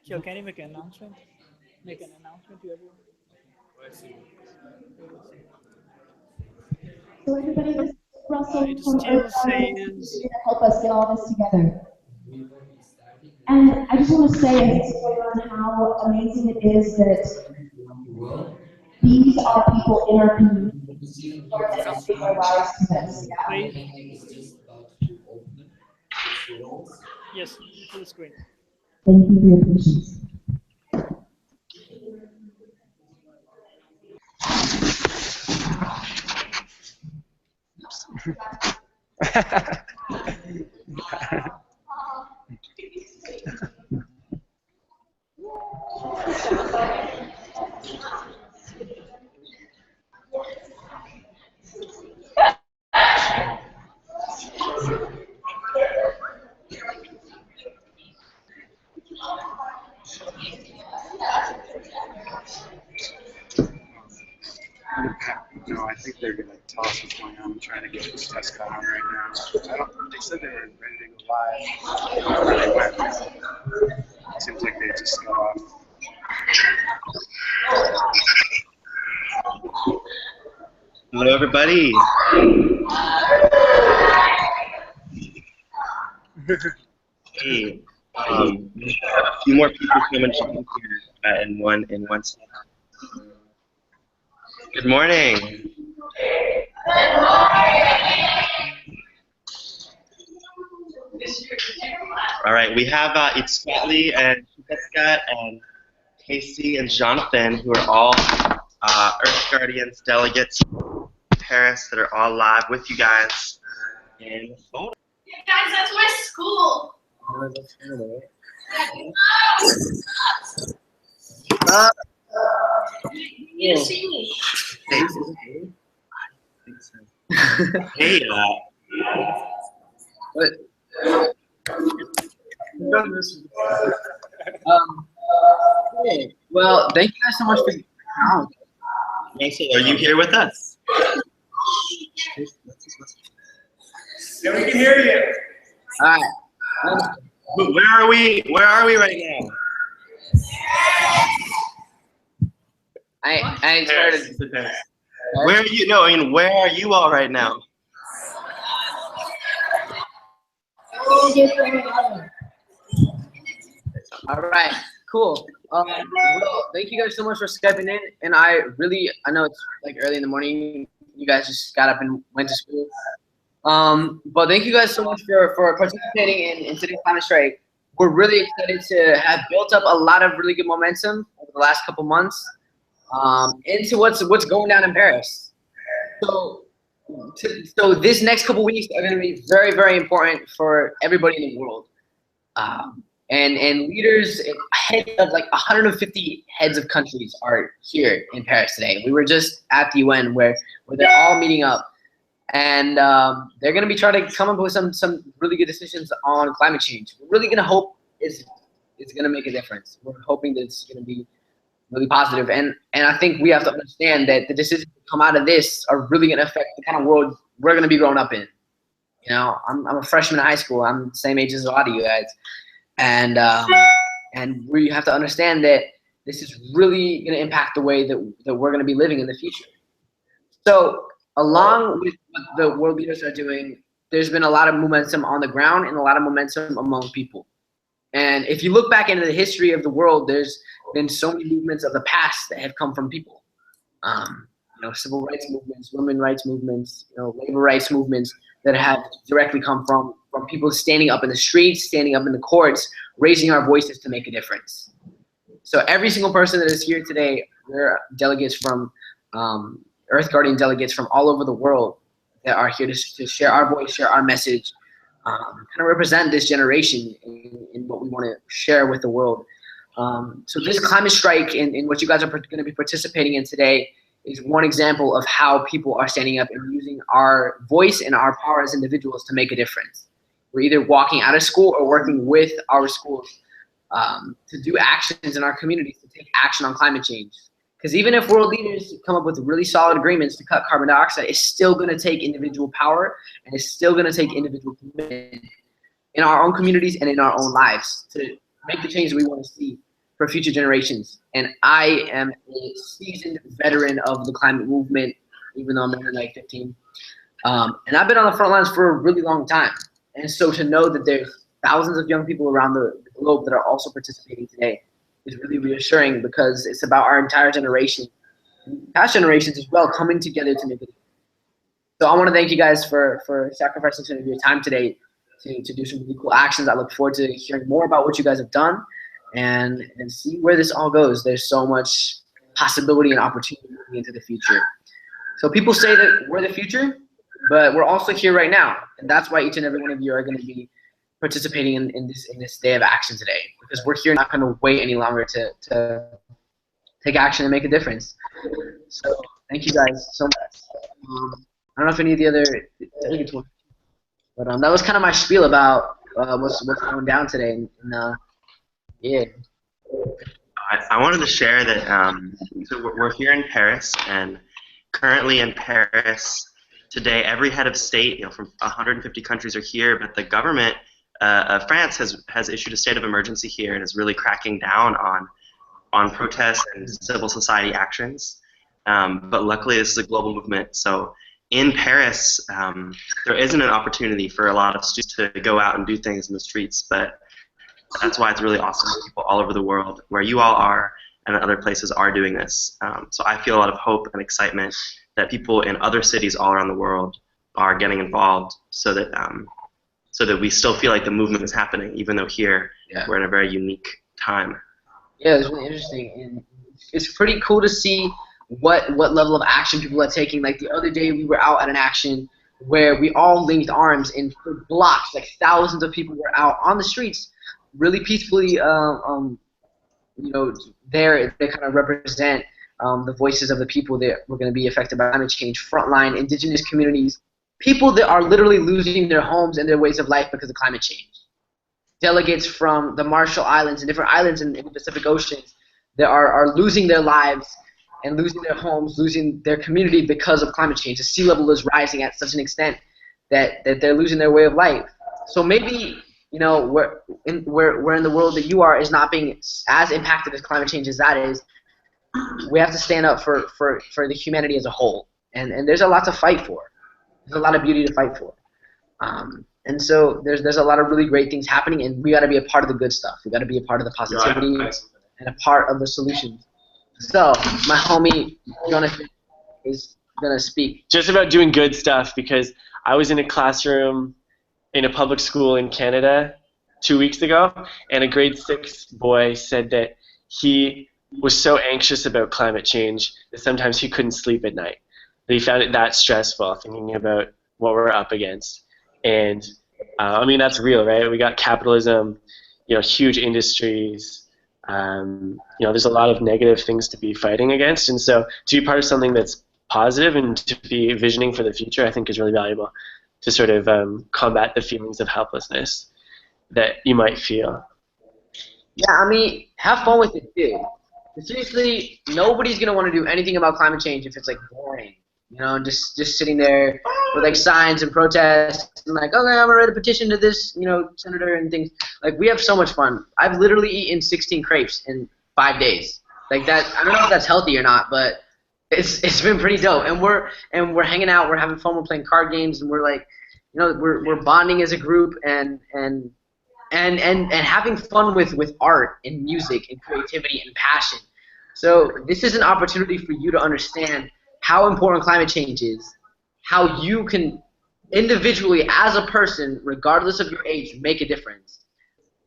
Sure, can you make an announcement? Make an announcement to everyone. So everybody, this is Russell It from still Earth Science says here to help us get all this together. And I just want to say as a spoiler on how amazing it is that these are people in our community who are dedicating their lives to this. Yeah. wait. Yes, full screen. Thank you for your patience. No, I think they're gonna tell us what's going on. I'm trying to get this test going on right now. I don't. They said they were ready to go live. I don't know where they went. Seems like they just got off. Hello, everybody. Hey, we have a few more people coming in here in one second. Good morning. All right, we have it's Scotty and Scott and Casey and Jonathan, who are all Earth Guardians delegates in Paris that are all live with you guys in the photo. Yeah, guys, that's my school. You see me. Hey, But, hey, well, thank you guys so much for coming. Mason, are you here with us? Yeah, we can hear you. All right. Where are we? Where are we right now? I ain't started. Where are you? No, I mean, where are you all right now? All right, cool. Well, thank you guys so much for Skyping in. And I know it's like early in the morning. You guys just got up and went to school. But thank you guys so much for participating in today's climate strike. We're really excited to have built up a lot of really good momentum over the last couple months into what's going down in Paris. So this next couple weeks are going to be very, very important for everybody in the world. And leaders, heads of like 150 heads of countries are here in Paris today. We were just at the UN where they're all meeting up. And they're going to be trying to come up with some really good decisions on climate change. We're really going to hope it's going to make a difference. We're hoping that it's going to be really positive. And I think we have to understand that the decisions that come out of this are really going to affect the kind of world we're going to be growing up in. You know, I'm a freshman in high school. I'm the same age as a lot of you guys. And we have to understand that this is really going to impact the way that we're going to be living in the future. So along with what the world leaders are doing, there's been a lot of momentum on the ground and a lot of momentum among people. And if you look back into the history of the world, there's been so many movements of the past that have come from people. You know, civil rights movements, women rights movements, you know, labor rights movements that have directly come from people standing up in the streets, standing up in the courts, raising our voices to make a difference. So every single person that is here today, we're delegates from Earth Guardian delegates from all over the world that are here to share our voice, share our message, kind of represent this generation in what we want to share with the world. So this climate strike in what you guys are going to be participating in today is one example of how people are standing up and using our voice and our power as individuals to make a difference. We're either walking out of school or working with our schools to do actions in our communities to take action on climate change. Because even if world leaders come up with really solid agreements to cut carbon dioxide, it's still going to take individual power, and it's still going to take individual commitment in our own communities and in our own lives to make the change we want to see for future generations. And I am a seasoned veteran of the climate movement, even though I'm only like 15. And I've been on the front lines for a really long time. And so to know that there's thousands of young people around the globe that are also participating today is really reassuring, because it's about our entire generation, past generations as well, coming together to make it. So I want to thank you guys for sacrificing some of your time today to do some really cool actions. I look forward to hearing more about what you guys have done and see where this all goes. There's so much possibility and opportunity moving into the future. So people say that we're the future, but we're also here right now. And that's why each and every one of you are going to be participating in this day of action today, because we're here, not going to wait any longer to take action and make a difference. So thank you guys so much. I don't know if any of the other, but that was kind of my spiel about what's going down today. And yeah. I wanted to share that so we're here in Paris, and currently in Paris today, every head of state, from 150 countries are here, but the government of France has issued a state of emergency here and is really cracking down on protests and civil society actions. But luckily, this is a global movement. So in Paris, there isn't an opportunity for a lot of students to go out and do things in the streets, but that's why it's really awesome that people all over the world, where you all are and other places, are doing this. So I feel a lot of hope and excitement that people in other cities all around the world are getting involved, so that we still feel like the movement is happening, even though here we're in a very unique time. Yeah, it's really interesting, and it's pretty cool to see what level of action people are taking. Like the other day, we were out at an action where we all linked arms in blocks, like thousands of people were out on the streets, really peacefully. They kind of represent the voices of the people that were going to be affected by climate change, frontline indigenous communities, people that are literally losing their homes and their ways of life because of climate change. Delegates from the Marshall Islands and different islands in the Pacific Ocean that are losing their lives and losing their homes, losing their community because of climate change. The sea level is rising at such an extent that they're losing their way of life. So maybe where in the world that you are is not being as impacted as climate change as that is. We have to stand up for the humanity as a whole, and there's a lot to fight for. There's a lot of beauty to fight for, and so there's a lot of really great things happening, and we got to be a part of the good stuff. We got to be a part of the positivity and a part of the solution. So my homie Jonathan is gonna speak just about doing good stuff, because I was in a classroom in a public school in Canada 2 weeks ago, and a grade 6 boy said that he was so anxious about climate change that sometimes he couldn't sleep at night. That he found it that stressful thinking about what we're up against. And that's real, right? We got capitalism, huge industries. There's a lot of negative things to be fighting against, and so to be part of something that's positive and to be visioning for the future, I think is really valuable to sort of combat the feelings of helplessness that you might feel. Yeah, have fun with it too. Seriously, nobody's gonna want to do anything about climate change if it's like boring. Just sitting there with like signs and protests and like, okay, I'm gonna write a petition to this, senator and things. Like, we have so much fun. I've literally eaten 16 crepes in 5 days. Like that, I don't know if that's healthy or not, but it's been pretty dope. And we're hanging out, we're having fun, we're playing card games, and we're like, we're bonding as a group and having fun with art and music and creativity and passion. So this is an opportunity for you to understand how important climate change is, how you can individually as a person, regardless of your age, make a difference,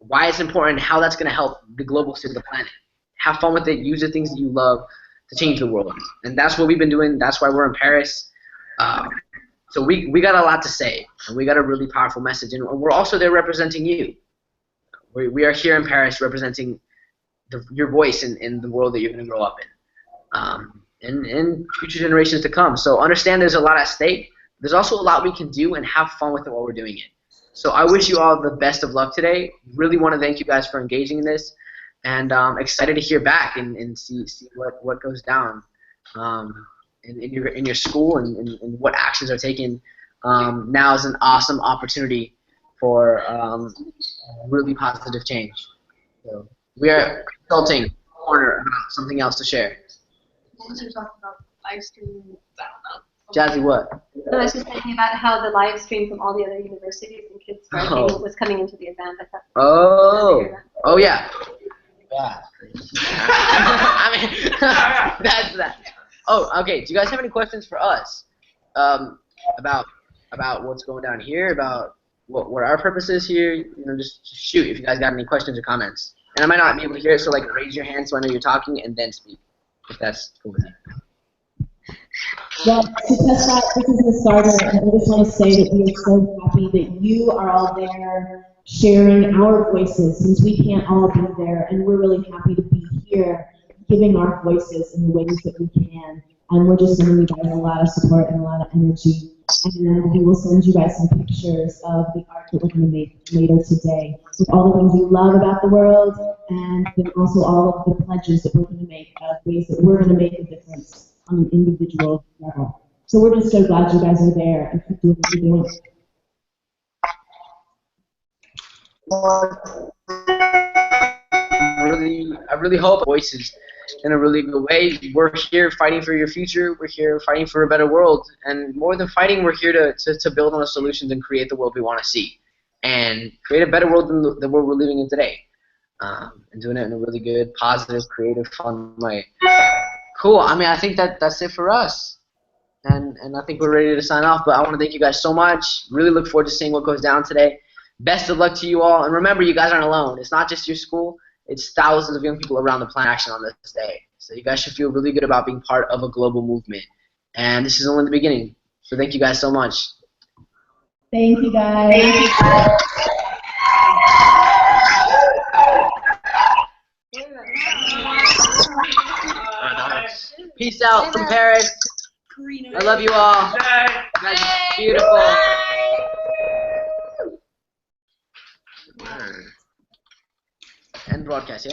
why it's important, how that's going to help the global state of the planet. Have fun with it, use the things that you love to change the world. And that's what we've been doing. That's why we're in Paris. So we got a lot to say, and we got a really powerful message, and we're also there representing you. We are here in Paris representing your voice in the world that you're going to grow up in. And future generations to come. So understand there's a lot at stake. There's also a lot we can do, and have fun with it while we're doing it. So I wish you all the best of luck today. Really want to thank you guys for engaging in this. and excited to hear back and see what goes down in your school and what actions are taken. Now is an awesome opportunity for really positive change. So we are consulting corner about something else to share. What was you talking about? Live stream? I don't know. Jazzy, what? No, I was just thinking about how the live stream from all the other universities and kids was coming into the event. I thought. Oh yeah. Yeah. I mean, that's that. Oh, okay. Do you guys have any questions for us about what's going down here? About what our purpose is here? You know, just shoot if you guys got any questions or comments. And I might not be able to hear it, so like raise your hand so I know you're talking, and then speak, if that's cool with you. Well, to test that, this is the starter, and I just want to say that we are so happy that you are all there sharing our voices, since we can't all be there, and we're really happy to be here giving our voices in the ways that we can. And we're just sending you guys a lot of support and a lot of energy. And we will send you guys some pictures of the art that we're going to make later today, with all the things we love about the world, and then also all of the pledges that we're going to make of ways that we're going to make a difference on an individual level. So we're just so glad you guys are there and keep doing what you're doing. I really hope voices in a really good way. We're here fighting for your future. We're here fighting for a better world. And more than fighting, we're here to build on the solutions and create the world we want to see. And create a better world than the world we're living in today. And doing it in a really good, positive, creative, fun way. Cool. I mean, I think that's it for us. And I think we're ready to sign off. But I want to thank you guys so much. Really look forward to seeing what goes down today. Best of luck to you all. And remember, you guys aren't alone. It's not just your school. It's thousands of young people around the planet action on this day. So you guys should feel really good about being part of a global movement. And this is only the beginning. So thank you guys so much. Thank you, guys. Thank you, guys. Peace out from Paris. I love you all. You guys are beautiful. End broadcast, yeah?